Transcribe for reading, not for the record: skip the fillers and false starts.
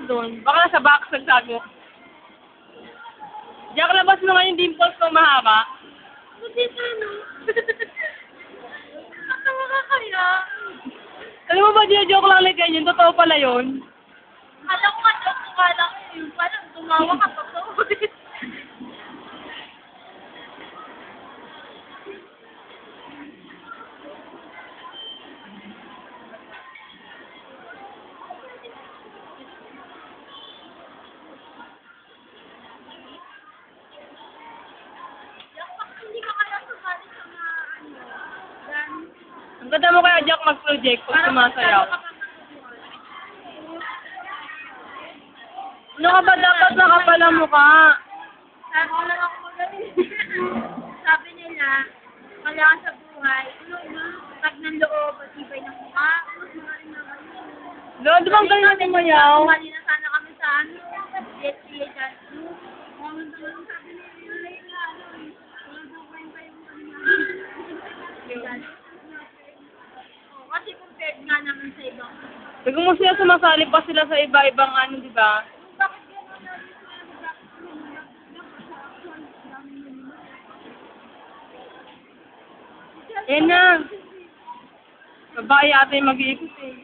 doon. Baka nasa box nagsagot. Jack, labas mo nga yung dimples ko mahaba. Hindi ka, no? Natawa ka kaya? Alam mo ba, joke lang like ganyan. Totoo pala yun. Alam ko nga, joke ko nga lang yun. Parang tumawa ka pa to. Hindi ka kaya sumali sa mga dance. Ang ganda mo kaya, Jack, mag-project kung sumasayaw. Ano ka ba dapat nakapal ang mukha? Sabi ko lang ako magaling. Sabi nila, kailangan sa buhay, tag ng loob, matibay ng mukha, mas magaling na kami. Doon, di ba ang galing natin mayaw? Sumali na sana kami sa DSPA dance group. Sabi nila, kasi compared nga naman sa ibang. Pag mo sila sumasali pa sila sa iba-ibang ano, di ba? Bakit gano'n na Yan na. Babae ata yung mag-iikot eh.